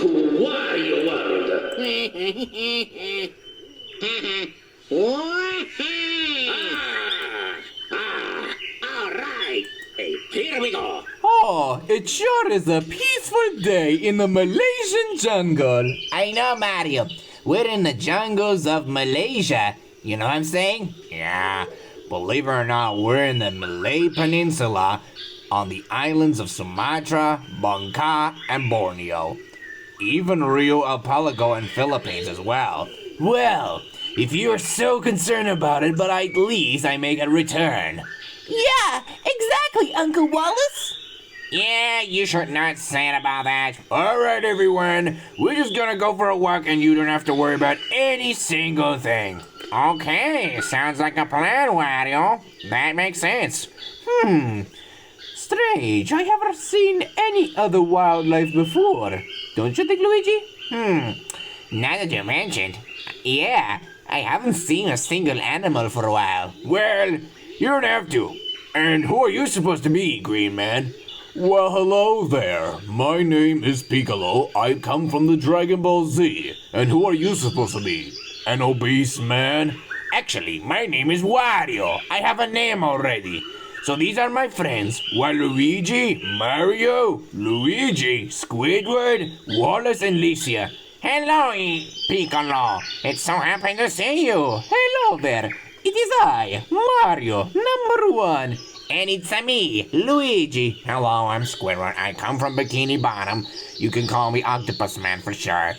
to Wario World. All right. Here we go. Oh, it sure is a peaceful day in the Malaysian jungle. I know, Mario. We're in the jungles of Malaysia. You know what I'm saying? Yeah, believe it or not, we're in the Malay Peninsula on the islands of Sumatra, Bangka, and Borneo. Even Rio Archipelago and Philippines as well. Well, if you're so concerned about it, but at least I make a return. Yeah, exactly, Uncle Wallace. Yeah, you should not say it about that. Alright everyone, we're just gonna go for a walk and you don't have to worry about any single thing. Okay, sounds like a plan, Wario. That makes sense. Strange, I haven't seen any other wildlife before. Don't you think, Luigi? Now that you mentioned, yeah, I haven't seen a single animal for a while. Well, you don't have to. And who are you supposed to be, Green Man? Well, hello there. My name is Piccolo. I come from the Dragon Ball Z. And who are you supposed to be? An obese man? Actually, my name is Wario. I have a name already. So these are my friends. Waluigi, Mario, Luigi, Squidward, Wallace, and Licia. Hello, Piccolo. It's so happy to see you. Hello there. It is I, Mario, #1. And it's me, Luigi. Hello, I'm Squidward. I come from Bikini Bottom. You can call me Octopus Man for sure.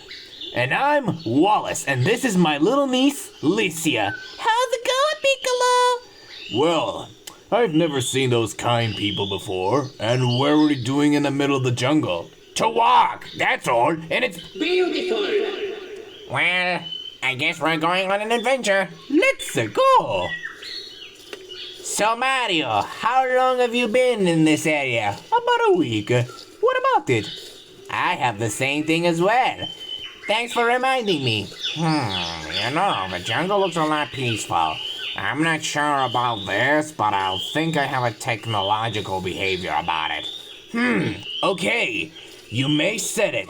And I'm Wallace, and this is my little niece, Licia. How's it going, Piccolo? Well, I've never seen those kind people before. And where were we doing in the middle of the jungle? To walk, that's all. And it's Beautiful. Well, I guess we're going on an adventure. Let's go. So, Mario, how long have you been in this area? About a week. What about it? I have the same thing as well. Thanks for reminding me. You know, the jungle looks a lot peaceful. I'm not sure about this, but I think I have a technological behavior about it. Okay. You may said it,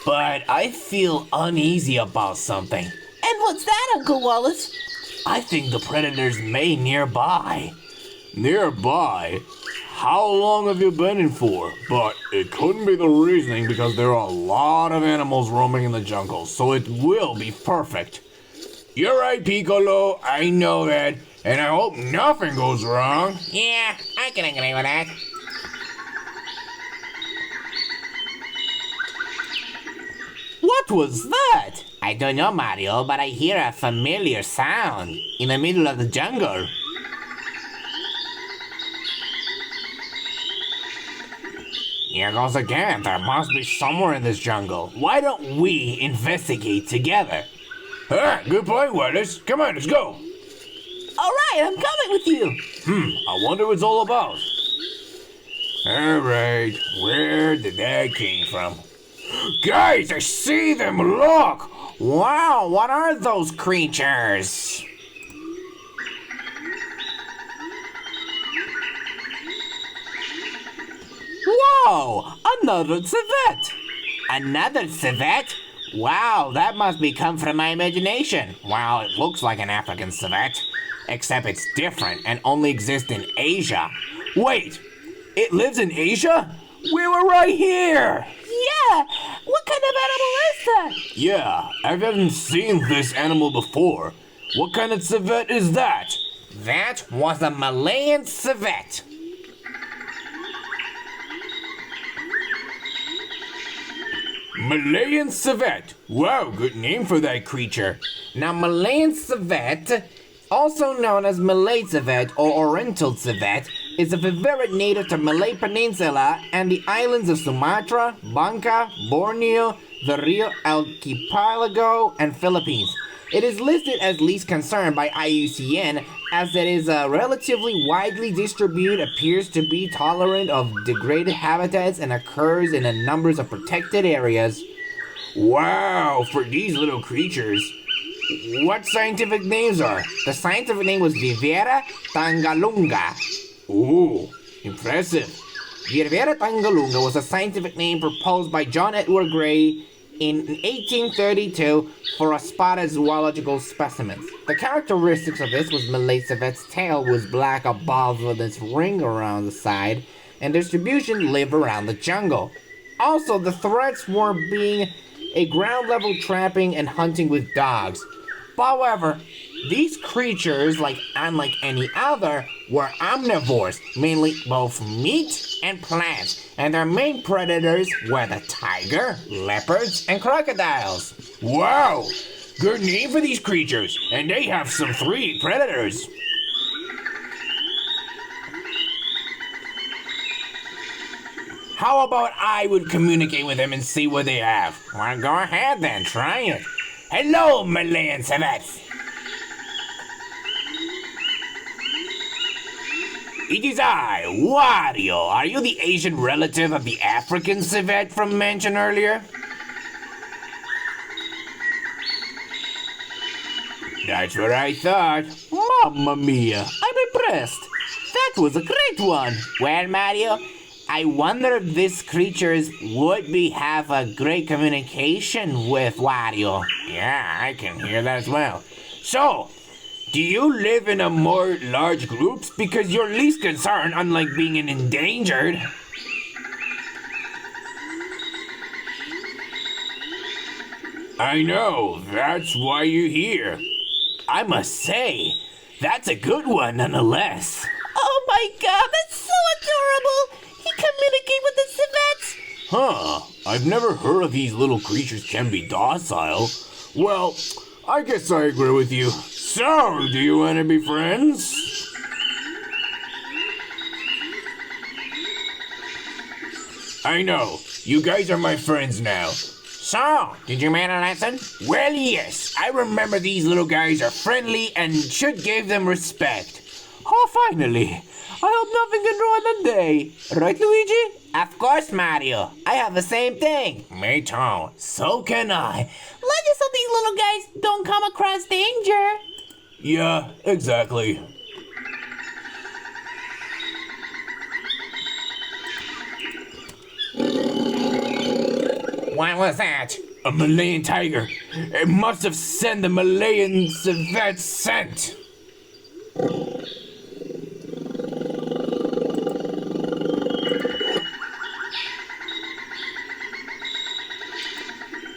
but I feel uneasy about something. And what's that, Uncle Wallace? I think the predators may nearby. Nearby? How long have you been in for? But it couldn't be the reasoning because there are a lot of animals roaming in the jungle, so it will be perfect. You're right, Piccolo, I know that, and I hope nothing goes wrong. Yeah, I can agree with that. What was that? I don't know, Mario, but I hear a familiar sound in the middle of the jungle. Here goes again. There must be somewhere in this jungle. Why don't we investigate together? Good point, Wallace. Come on, let's go. All right, I'm coming with you. I wonder what it's all about. All right, where did that came from? Guys, I see them, look! Wow, what are those creatures? Whoa, another civet! Another civet? Wow, that must be come from my imagination. Wow, it looks like an African civet, except it's different and only exists in Asia. Wait, it lives in Asia? We were right here! Yeah, what kind of animal is that? Yeah, I haven't seen this animal before. What kind of civet is that? That was a Malayan civet. Malayan civet. Wow, good name for that creature. Now, Malayan civet, also known as Malay civet or Oriental civet, is a viverrid native to Malay Peninsula and the islands of Sumatra, Bangka, Borneo, the Rio Archipelago, and Philippines. It is listed as least concern by IUCN as it is relatively widely distributed, appears to be tolerant of degraded habitats, and occurs in a numbers of protected areas. Wow, for these little creatures. What scientific names are? The scientific name was Vivera tangalunga. Ooh, impressive. Vivera tangalunga was a scientific name proposed by John Edward Gray in 1832 for a spotted zoological specimen. The characteristics of this was Malay civet's tail was black above with its ring around the side, and distribution live around the jungle. Also, the threats were being a ground level trapping and hunting with dogs. However, these creatures, unlike any other, were omnivores, mainly both meat and plants, and their main predators were the tiger, leopards, and crocodiles. Wow! Good name for these creatures, and they have some 3 predators. How about I would communicate with them and see what they have? Well, go ahead then, try it. Hello, Malayan Civets. It is I, Wario. Are you the Asian relative of the African civet from mentioned earlier? That's what I thought. Mamma mia, I'm impressed. That was a great one. Well, Mario, I wonder if these creatures would have a great communication with Wario. Yeah, I can hear that as well. So, do you live in a more large groups? Because you're least concerned, unlike being an endangered. I know, that's why you're here. I must say, that's a good one nonetheless. Oh my god, that's so adorable! He communicates with the civets! Huh, I've never heard of these little creatures can be docile. Well, I guess I agree with you. So, do you want to be friends? I know, you guys are my friends now. So, did you learn a lesson? Well, yes, I remember these little guys are friendly and should give them respect. Oh, finally. I hope nothing can ruin the day. Right, Luigi? Of course, Mario. I have the same thing. Me too. So can I. Let's just hope these little guys don't come across danger. Yeah, exactly. What was that? A Malayan tiger. It must have sent the Malayan Civets scent.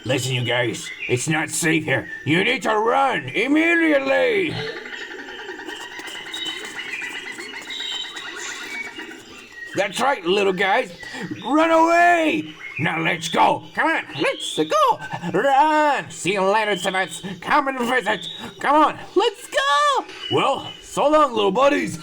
Listen, you guys, it's not safe here. You need to run immediately. That's right, little guys. Run away. Now let's go. Come on, let's go. Run. See you later, Civets. Come and visit. Come on. Let's go! Well, so long, little buddies.